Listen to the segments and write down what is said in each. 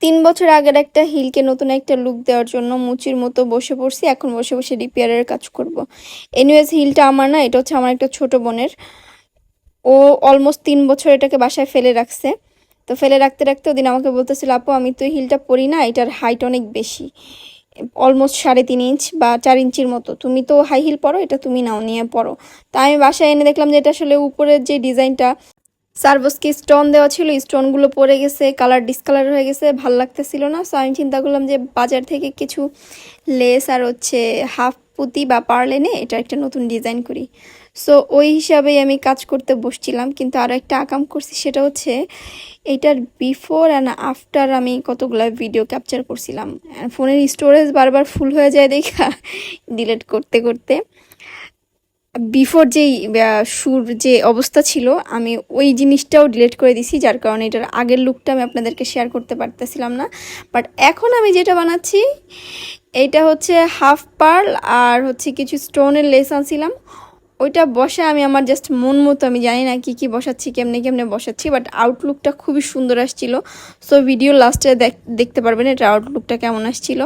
3 বছর আগের একটা হিলকে নতুন একটা লুক দেওয়ার জন্য মুচির মতো বসে পড়ছি। এখন বসে বসে রিপেয়ারের কাজ করব। এনিওয়েজ হিলটা আমার না, এটা হচ্ছে আমার একটা ছোট বোনের। ও অলমোস্ট 3 বছর এটাকে বাসায় ফেলে রাখছে। তো ফেলে রাখতে রাখতে ওদিন আমাকে বলতেছিল, আপু আমি তো এই হিলটা পরি না, এটার হাইট অনেক বেশি, অলমোস্ট 3.5 ইঞ্চ বা 4 ইঞ্চির মতো। তুমি তো হাই হিল পরো, এটা তুমি নাও, নিয়ে পরো। তা আমি বাসায় এনে দেখলাম যে এটা আসলে উপরের যে ডিজাইনটা, সার্ভোসকে স্টোন দেওয়া ছিল, স্টোনগুলো পড়ে গেছে, কালার ডিসকালার হয়ে গেছে, ভাল লাগতেছিল না। সো আমি চিন্তা করলাম যে বাজার থেকে কিছু লেস আর হচ্ছে হাফ পুঁতি বা পার্ল এনে এটা একটা নতুন ডিজাইন করি। সো ওই হিসাবেই আমি কাজ করতে বসছিলাম। কিন্তু আরও একটা আকাম করছি, সেটা হচ্ছে এইটার বিফোর অ্যান্ড আফটার আমি কতগুলো ভিডিও ক্যাপচার করছিলাম। ফোনের স্টোরেজ বারবার ফুল হয়ে যায় দেখা ডিলিট করতে করতে। বিফোর যেই শুর যে অবস্থা ছিল, আমি ওই জিনিসটাও ডিলিট করে দিছি, যার কারণে এটার আগের লুকটা আমি আপনাদেরকে শেয়ার করতে পারতেছিলাম না। বাট এখন আমি যেটা বানাচ্ছি, এইটা হচ্ছে হাফ পার্ল আর হচ্ছে কিছু স্টোনের লেস আনছিলাম। ওইটা বসে আমি আমার জাস্ট মন মতো, আমি জানি না কি কি বসাচ্ছি, কেমনে কেমনে বসাচ্ছি, বাট আউটলুকটা খুবই সুন্দর আসছিল। সো ভিডিও লাস্টে দেখতে পারবেন এটা আউটলুকটা কেমন আসছিল।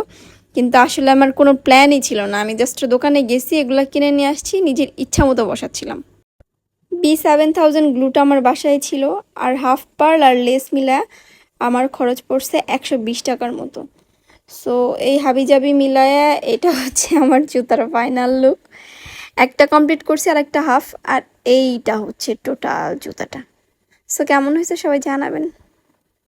কিন্তু আসলে আমার কোনো প্ল্যানই ছিল না, আমি জাস্ট দোকানে গেছি, এগুলো কিনে নিয়ে আসছি, নিজের ইচ্ছা মতো বসাচ্ছিলাম। B7000 গ্লুটা আমার বাসায় ছিল, আর হাফ পার্ল আর লেস মিলা আমার খরচ পড়ছে 120 টাকার মতো। সো এই হাবিজাবি মিলায়া এটা হচ্ছে আমার জুতার ফাইনাল লুক। একটা কমপ্লিট করছি আর একটা হাফ, আর এইটা হচ্ছে টোটাল জুতাটা। সো কেমন হয়েছে সবাই জানাবেন।